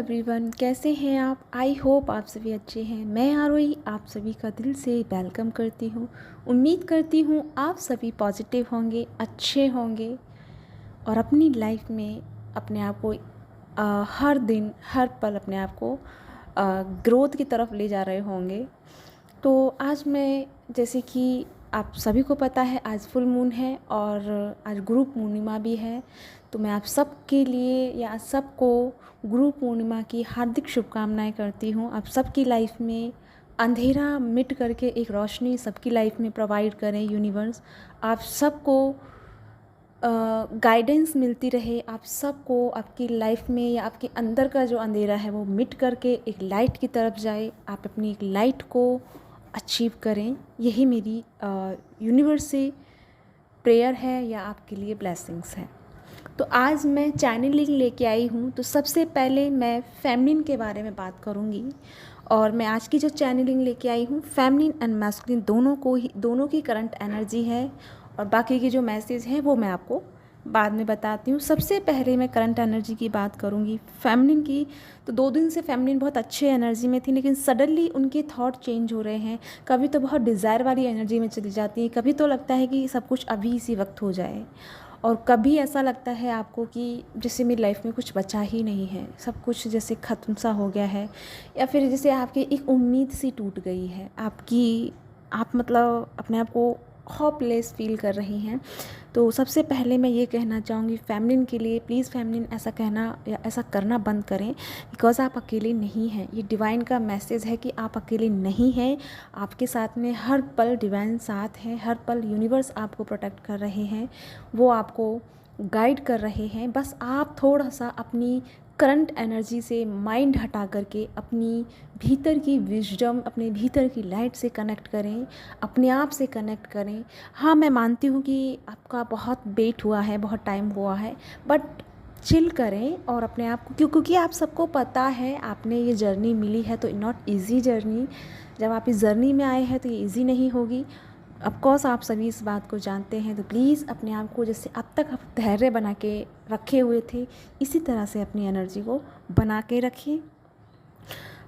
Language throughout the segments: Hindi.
एवरीवन, कैसे हैं आप। आई होप आप सभी अच्छे हैं। मैं आरोही आप सभी का दिल से वेलकम करती हूँ। उम्मीद करती हूँ आप सभी पॉजिटिव होंगे, अच्छे होंगे और अपनी लाइफ में अपने आप को हर दिन हर पल अपने आप को ग्रोथ की तरफ ले जा रहे होंगे। तो आज मैं, जैसे कि आप सभी को पता है, आज फुल मून है और आज गुरु पूर्णिमा भी है। तो मैं आप सब के लिए या आप सबको गुरु पूर्णिमा की हार्दिक शुभकामनाएं करती हूँ। आप सबकी लाइफ में अंधेरा मिट करके एक रोशनी सबकी लाइफ में प्रोवाइड करें यूनिवर्स। आप सबको गाइडेंस मिलती रहे, आप सबको आपकी लाइफ में या आपके अंदर का जो अंधेरा है वो मिट करके एक लाइट की तरफ जाए। आप अपनी एक लाइट को अचीव करें, यही मेरी यूनिवर्स से प्रेयर है या आपके लिए ब्लेसिंग्स है। तो आज मैं चैनलिंग लेके आई हूँ। तो सबसे पहले मैं फेमिनिन के बारे में बात करूँगी और मैं आज की जो चैनलिंग लेके आई हूँ, फेमिनिन एंड मैस्कुलिन दोनों की करंट एनर्जी है और बाकी की जो मैसेज है वो मैं आपको बाद में बताती हूँ। सबसे पहले मैं करंट एनर्जी की बात करूँगी फेमिनिन की। तो 2 दिन से फेमिनिन बहुत अच्छे एनर्जी में थी, लेकिन सडनली उनके थॉट चेंज हो रहे हैं। कभी तो बहुत डिज़ायर वाली एनर्जी में चली जाती है, कभी तो लगता है कि सब कुछ अभी इसी वक्त हो जाए, और कभी ऐसा लगता है आपको कि जैसे मेरी लाइफ में कुछ बचा ही नहीं है, सब कुछ जैसे ख़त्म सा हो गया है, या फिर जैसे आपकी एक उम्मीद सी टूट गई है आप मतलब अपने आप को होपलेस फील कर रही हैं। तो सबसे पहले मैं ये कहना चाहूँगी फेमिनिन के लिए, प्लीज़ फेमिनिन ऐसा कहना या ऐसा करना बंद करें, बिकॉज़ आप अकेले नहीं हैं। ये डिवाइन का मैसेज है कि आप अकेले नहीं हैं, आपके साथ में हर पल डिवाइन साथ है, हर पल यूनिवर्स आपको प्रोटेक्ट कर रहे हैं, वो आपको गाइड कर रहे हैं। बस आप थोड़ा सा अपनी करंट एनर्जी से माइंड हटा करके अपनी भीतर की विजडम, अपने भीतर की लाइट से कनेक्ट करें, अपने आप से कनेक्ट करें। हाँ, मैं मानती हूँ कि आपका बहुत वेट हुआ है, बहुत टाइम हुआ है, बट चिल करें और अपने आप को, क्योंकि आप सबको पता है आपने ये जर्नी मिली है, तो नॉट इजी जर्नी। जब आप इस जर्नी में आए हैं तो ये इजी नहीं होगी। ऑफकोर्स आप सभी इस बात को जानते हैं। तो प्लीज़ अपने आप को, जैसे अब तक आप धैर्य बना के रखे हुए थे, इसी तरह से अपनी एनर्जी को बना के रखिए।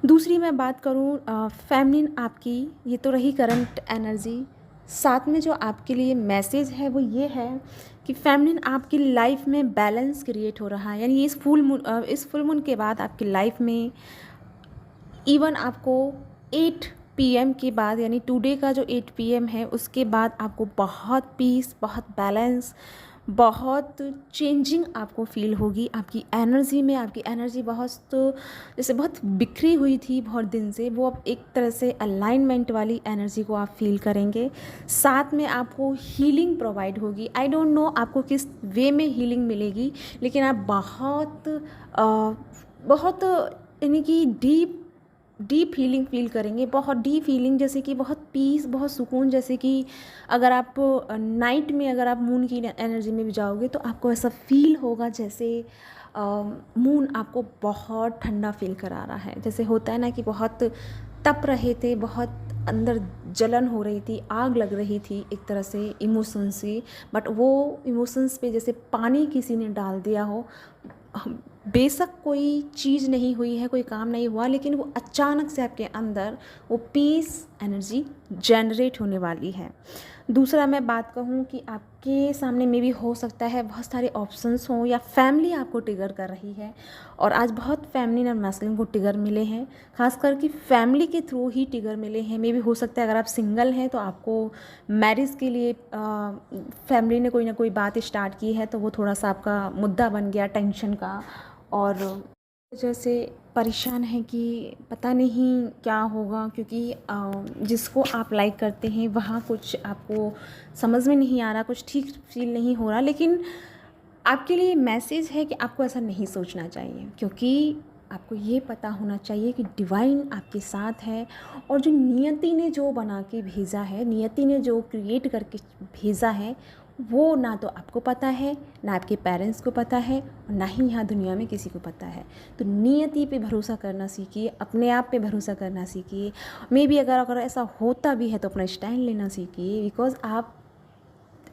दूसरी मैं बात करूँ फेमिनिन आपकी, ये तो रही करंट एनर्जी। साथ में जो आपके लिए मैसेज है वो ये है कि फेमिनिन आपकी लाइफ में बैलेंस क्रिएट हो रहा है। यानी इस फुल मून के बाद आपकी लाइफ में इवन आपको 8 PM के बाद, यानी टुडे का जो 8 PM है उसके बाद आपको बहुत पीस, बहुत बैलेंस, बहुत चेंजिंग आपको फील होगी। आपकी एनर्जी बहुत, जैसे बहुत बिखरी हुई थी बहुत दिन से, वो अब एक तरह से अलाइनमेंट वाली एनर्जी को आप फील करेंगे। साथ में आपको हीलिंग प्रोवाइड होगी। आई डोंट नो आपको किस वे में हीलिंग मिलेगी, लेकिन आप बहुत यानी कि डीप फीलिंग फील करेंगे, बहुत डीप फीलिंग, जैसे कि बहुत पीस, बहुत सुकून। जैसे कि अगर आप नाइट में अगर आप मून की एनर्जी में भी जाओगे तो आपको ऐसा फील होगा जैसे मून आपको बहुत ठंडा फील करा रहा है। जैसे होता है ना कि बहुत तप रहे थे, बहुत अंदर जलन हो रही थी, आग लग रही थी एक तरह से इमोशंस से, बट वो इमोशंस पे जैसे पानी किसी ने डाल दिया हो। बेशक कोई चीज़ नहीं हुई है, कोई काम नहीं हुआ, लेकिन वो अचानक से आपके अंदर वो पीस एनर्जी जनरेट होने वाली है। दूसरा मैं बात कहूँ कि आपके सामने में भी हो सकता है बहुत सारे ऑप्शंस हों, या फैमिली आपको ट्रिगर कर रही है, और आज बहुत फेमिनिन और मैस्कुलिन को ट्रिगर मिले हैं, खासकर कि फैमिली के थ्रू ही ट्रिगर मिले हैं। मे भी हो सकता है अगर आप सिंगल हैं तो आपको मैरिज के लिए फैमिली ने कोई ना कोई बात स्टार्ट की है, तो वो थोड़ा सा आपका मुद्दा बन गया टेंशन का, और वजह से परेशान है कि पता नहीं क्या होगा, क्योंकि जिसको आप लाइक करते हैं वहाँ कुछ आपको समझ में नहीं आ रहा, कुछ ठीक फील नहीं हो रहा। लेकिन आपके लिए मैसेज है कि आपको ऐसा नहीं सोचना चाहिए, क्योंकि आपको ये पता होना चाहिए कि डिवाइन आपके साथ है, और जो नियति ने जो बना के भेजा है, नियति ने जो क्रिएट करके भेजा है, वो ना तो आपको पता है, ना आपके पेरेंट्स को पता है, और ना ही यहाँ दुनिया में किसी को पता है। तो नियति पे भरोसा करना सीखिए, अपने आप पे भरोसा करना सीखिए। मे बी अगर ऐसा होता भी है तो अपना स्टैंड लेना सीखिए, बिकॉज आप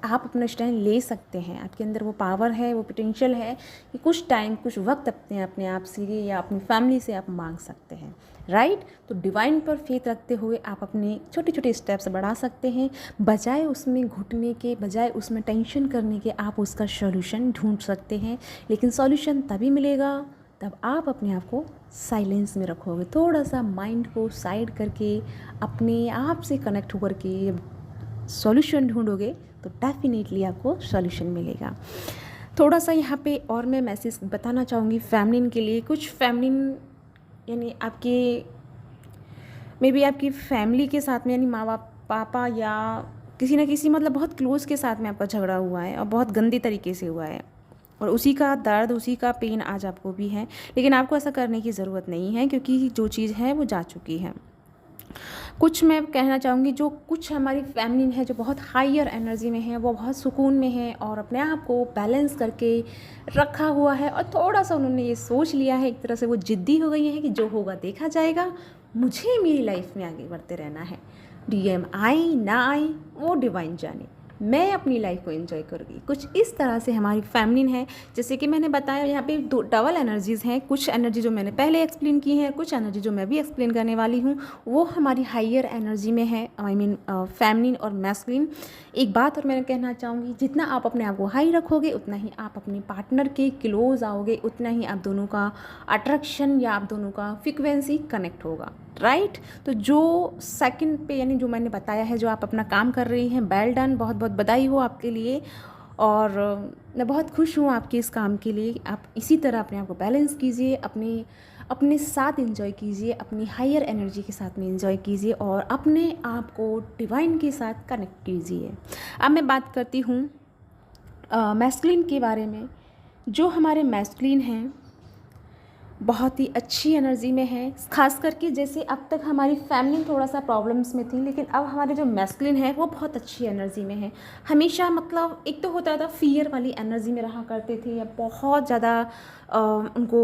आप अपना स्टैंड ले सकते हैं। आपके अंदर वो पावर है, वो पोटेंशियल है कि कुछ टाइम, कुछ वक्त अपने आप से या अपनी फैमिली से आप मांग सकते हैं, राइट। तो डिवाइन पर फेथ रखते हुए आप अपने छोटे छोटे स्टेप्स बढ़ा सकते हैं। बजाय उसमें घुटने के, बजाय उसमें टेंशन करने के, आप उसका सॉल्यूशन ढूंढ सकते हैं। लेकिन सॉल्यूशन तभी मिलेगा तब आप अपने आप को साइलेंस में रखोगे, थोड़ा सा माइंड को साइड करके अपने आप से कनेक्ट होकर के सॉल्यूशन ढूंढोगे तो डेफिनेटली आपको सॉल्यूशन मिलेगा। थोड़ा सा यहाँ पे और मैं मैसेज बताना चाहूँगी फैमिलीन के लिए। कुछ फैमिलीन यानी आपके मे बी आपकी फैमिली के साथ में, यानी माँ बाप, पापा या किसी ना किसी मतलब बहुत क्लोज के साथ में आपका झगड़ा हुआ है और बहुत गंदे तरीके से हुआ है, और उसी का दर्द, उसी का पेन आज आपको भी है। लेकिन आपको ऐसा करने की ज़रूरत नहीं है, क्योंकि जो चीज़ है वो जा चुकी है। कुछ मैं कहना चाहूँगी, जो कुछ हमारी फैमिली है जो बहुत हायर एनर्जी में है, वो बहुत सुकून में है और अपने आप को बैलेंस करके रखा हुआ है, और थोड़ा सा उन्होंने ये सोच लिया है, एक तरह से वो ज़िद्दी हो गई है कि जो होगा देखा जाएगा, मुझे मेरी लाइफ में आगे बढ़ते रहना है। डीएम आए ना आए वो डिवाइन जाने, मैं अपनी लाइफ को एंजॉय करूँगी। कुछ इस तरह से हमारी फैमिलीन है। जैसे कि मैंने बताया, यहाँ पे दो डबल एनर्जीज़ हैं। कुछ एनर्जी जो मैंने पहले एक्सप्लेन की है, कुछ एनर्जी जो मैं भी एक्सप्लेन करने वाली हूँ वो हमारी हायर एनर्जी में है, आई मीन फेमिनिन और मैस्कुलिन। एक बात और मैं कहना चाहूँगी, जितना आप अपने आप को हाई रखोगे उतना ही आप अपने पार्टनर के क्लोज आओगे, उतना ही आप दोनों का अट्रैक्शन या आप दोनों का फ्रिक्वेंसी कनेक्ट होगा, राइट। तो जो सेकंड पे, यानी जो मैंने बताया है, जो आप अपना काम कर रही हैं, वेल डन, बहुत बहुत बधाई हो आपके लिए, और मैं बहुत खुश हूँ आपके इस काम के लिए। आप इसी तरह अपने आप को बैलेंस कीजिए, अपने साथ एंजॉय कीजिए, अपनी हायर एनर्जी के साथ में एंजॉय कीजिए और अपने आप को डिवाइन के साथ कनेक्ट कीजिए। अब मैं बात करती हूँ मैस्कुलिन के बारे में। जो हमारे मैस्कुलिन हैं बहुत ही अच्छी एनर्जी में है, खास करके जैसे अब तक हमारी फैमिली थोड़ा सा प्रॉब्लम्स में थी, लेकिन अब हमारे जो मैस्कुलिन है वो बहुत अच्छी एनर्जी में है। हमेशा मतलब एक तो होता था फियर वाली एनर्जी में रहा करते थे, या बहुत ज़्यादा उनको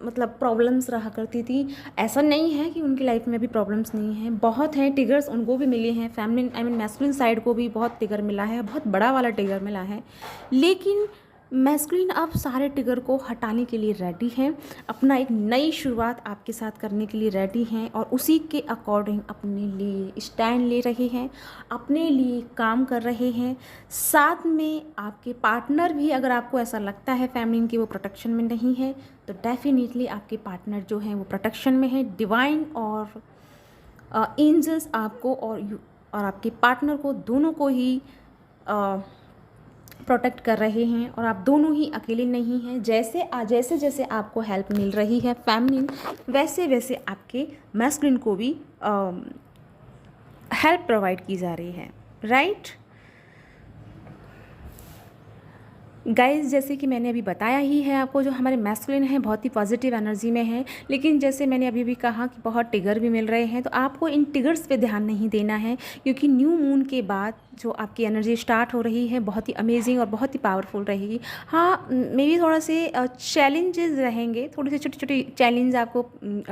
मतलब प्रॉब्लम्स रहा करती थी। ऐसा नहीं है कि उनकी लाइफ में भी प्रॉब्लम्स नहीं हैं, बहुत हैं, टिगर्स उनको भी मिले हैं। Family I mean masculine side को भी बहुत टिगर मिला है, बहुत बड़ा वाला टिगर मिला है। लेकिन मैस्कुलिन अब सारे टिगर को हटाने के लिए रेडी हैं, अपना एक नई शुरुआत आपके साथ करने के लिए रेडी हैं, और उसी के अकॉर्डिंग अपने लिए स्टैंड ले रहे हैं, अपने लिए काम कर रहे हैं। साथ में आपके पार्टनर भी, अगर आपको ऐसा लगता है फैमिली की वो प्रोटेक्शन में नहीं है, तो डेफिनेटली आपके पार्टनर जो हैं वो प्रोटेक्शन में है। डिवाइन और एंजल्स आपको और आपके पार्टनर को, दोनों को ही प्रोटेक्ट कर रहे हैं, और आप दोनों ही अकेले नहीं हैं। जैसे जैसे आपको हेल्प मिल रही है फैमिलीन, वैसे वैसे आपके मैस्कुलिन को भी हेल्प प्रोवाइड की जा रही है, राइट गाइस। जैसे कि मैंने अभी बताया ही है आपको, जो हमारे मैस्कुलिन है बहुत ही पॉजिटिव एनर्जी में है, लेकिन जैसे मैंने अभी भी कहा कि बहुत टिगर भी मिल रहे हैं, तो आपको इन टिगर्स पे ध्यान नहीं देना है, क्योंकि न्यू मून के बाद जो आपकी एनर्जी स्टार्ट हो रही है बहुत ही अमेजिंग और बहुत ही पावरफुल रहेगी। हाँ, मे बी थोड़ा से चैलेंजेस रहेंगे, थोड़े से छोटे छोटे चैलेंज आपको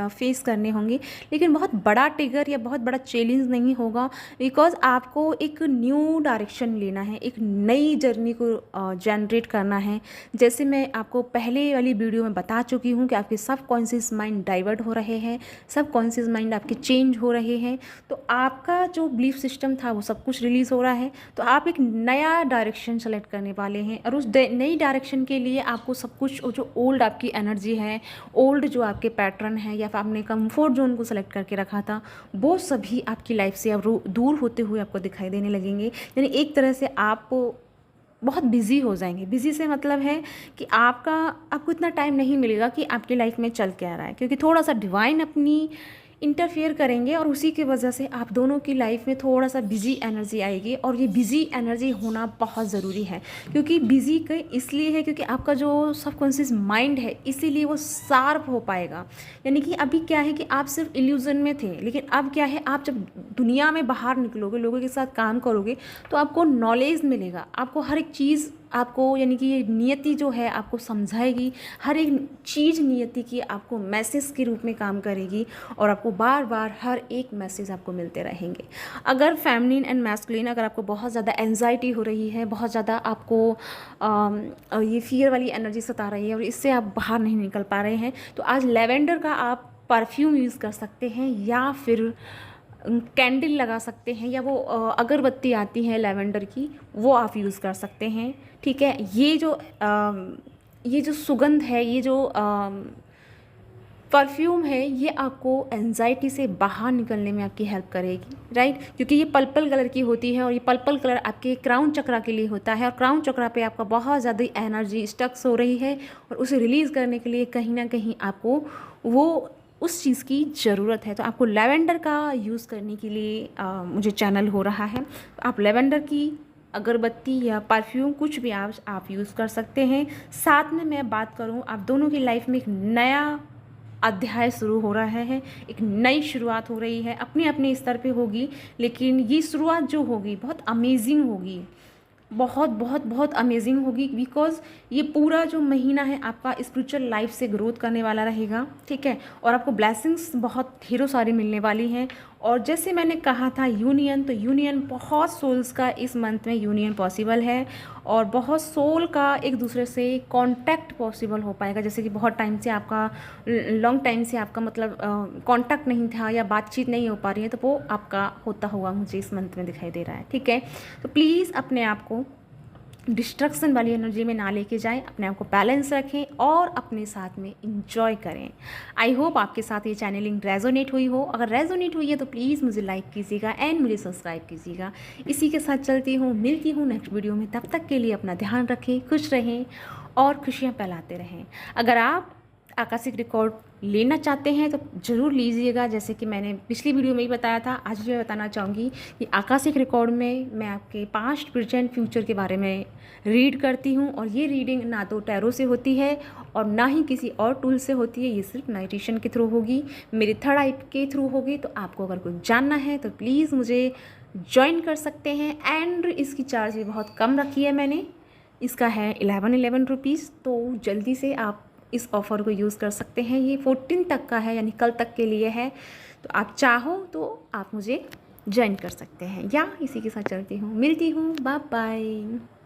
फेस करने होंगे, लेकिन बहुत बड़ा टिगर या बहुत बड़ा चैलेंज नहीं होगा, बिकॉज आपको एक न्यू डायरेक्शन लेना है, एक नई जर्नी को जनरेट करना है। जैसे मैं आपको पहले वाली वीडियो में बता चुकी हूँ कि आपके सब कॉन्शियस माइंड डाइवर्ट हो रहे हैं, सब कॉन्शियस माइंड आपके चेंज हो रहे हैं, तो आपका जो बिलीफ सिस्टम था वो सब कुछ रिलीज़ हो रहा है। तो आप एक नया डायरेक्शन सेलेक्ट करने वाले हैं, और उस नई डायरेक्शन के लिए आपको सब कुछ जो ओल्ड आपकी एनर्जी है, ओल्ड जो आपके पैटर्न है, या फिर आपने कंफर्ट जोन को सेलेक्ट करके रखा था, वो सभी आपकी लाइफ से अब दूर होते हुए आपको दिखाई देने लगेंगे। यानी एक तरह से आप बहुत बिजी हो जाएंगे। बिजी से मतलब है कि आपको इतना टाइम नहीं मिलेगा कि आपकी लाइफ में चल क्या रहा है, क्योंकि थोड़ा सा डिवाइन अपनी इंटरफेयर करेंगे, और उसी की वजह से आप दोनों की लाइफ में थोड़ा सा बिजी एनर्जी आएगी। और ये बिजी एनर्जी होना बहुत ज़रूरी है, क्योंकि बिजी का इसलिए है क्योंकि आपका जो सबकॉन्शियस माइंड है, इसीलिए वो शार्प हो पाएगा। यानी कि अभी क्या है कि आप सिर्फ इल्यूजन में थे, लेकिन अब क्या है, आप जब दुनिया में बाहर निकलोगे, लोगों के साथ काम करोगे, तो आपको नॉलेज मिलेगा, आपको हर एक चीज़ आपको यानी कि ये नियति जो है आपको समझाएगी, हर एक चीज़ नियति की आपको मैसेज के रूप में काम करेगी और आपको बार बार हर एक मैसेज आपको मिलते रहेंगे। अगर फेमिनिन एंड मैस्कुलिन, अगर आपको बहुत ज़्यादा एंजाइटी हो रही है, बहुत ज़्यादा आपको ये फियर वाली एनर्जी सता रही है और इससे आप बाहर नहीं निकल पा रहे हैं, तो आज लेवेंडर का आप परफ्यूम यूज़ कर सकते हैं या फिर कैंडल लगा सकते हैं, या वो अगरबत्ती आती है लेवेंडर की, वो आप यूज़ कर सकते हैं। ठीक है, ये जो सुगंध है, ये जो परफ्यूम है, ये आपको एंजाइटी से बाहर निकलने में आपकी हेल्प करेगी, राइट। क्योंकि ये पर्पल कलर की होती है और ये पर्पल कलर आपके क्राउन चक्रा के लिए होता है और क्राउन चक्रा पे आपका बहुत ज़्यादा एनर्जी स्टक्स हो रही है और उसे रिलीज़ करने के लिए कहीं ना कहीं आपको वो उस चीज़ की ज़रूरत है। तो आपको लेवेंडर का यूज़ करने के लिए मुझे चैनल हो रहा है, तो आप लेवेंडर की अगरबत्ती या परफ्यूम कुछ भी आप यूज़ कर सकते हैं। साथ में मैं बात करूं, आप दोनों की लाइफ में एक नया अध्याय शुरू हो रहा है, एक नई शुरुआत हो रही है, अपने अपने स्तर पे होगी, लेकिन ये शुरुआत जो होगी बहुत अमेजिंग होगी, बहुत बहुत बहुत अमेजिंग होगी। बिकॉज ये पूरा जो महीना है आपका स्पिरिचुअल लाइफ से ग्रोथ करने वाला रहेगा, ठीक है, और आपको ब्लेसिंग्स बहुत ढेरों सारी मिलने वाली हैं। और जैसे मैंने कहा था यूनियन, तो यूनियन बहुत सोल्स का इस मंथ में यूनियन पॉसिबल है और बहुत सोल का एक दूसरे से कांटेक्ट पॉसिबल हो पाएगा। जैसे कि बहुत टाइम से आपका, लॉन्ग टाइम से आपका मतलब कांटेक्ट नहीं था या बातचीत नहीं हो पा रही है, तो वो आपका होता हुआ मुझे इस मंथ में दिखाई दे रहा है, ठीक है। तो प्लीज़ अपने आप को डिस्ट्रक्शन वाली एनर्जी में ना लेके जाएं, अपने आप को बैलेंस रखें और अपने साथ में इंजॉय करें। आई होप आपके साथ ये चैनलिंग रेजोनेट हुई हो। अगर रेजोनेट हुई है तो प्लीज़ मुझे लाइक कीजिएगा एंड मुझे सब्सक्राइब कीजिएगा। इसी के साथ चलती हूँ, मिलती हूँ नेक्स्ट वीडियो में। तब तक के लिए अपना ध्यान रखें, खुश रहें और खुशियाँ फैलाते रहें। अगर आप आकाशिक रिकॉर्ड लेना चाहते हैं तो ज़रूर लीजिएगा। जैसे कि मैंने पिछली वीडियो में ही बताया था, आज भी मैं बताना चाहूँगी कि आकाशिक रिकॉर्ड में मैं आपके पास्ट, प्रेजेंट, फ्यूचर के बारे में रीड करती हूँ और ये रीडिंग ना तो टैरो से होती है और ना ही किसी और टूल से होती है, ये सिर्फ मेडिटेशन के थ्रू होगी, मेरे थर्ड आई के थ्रू होगी। तो आपको अगर कुछ जानना है तो प्लीज़ मुझे ज्वाइन कर सकते हैं। एंड इसकी चार्ज भी बहुत कम रखी है मैंने, इसका है 11 रुपीज़। तो जल्दी से आप इस ऑफ़र को यूज़ कर सकते हैं। ये 14 तक का है, यानी कल तक के लिए है। तो आप चाहो तो आप मुझे ज्वाइन कर सकते हैं। या इसी के साथ चलती हूँ, मिलती हूँ, बाय बाय।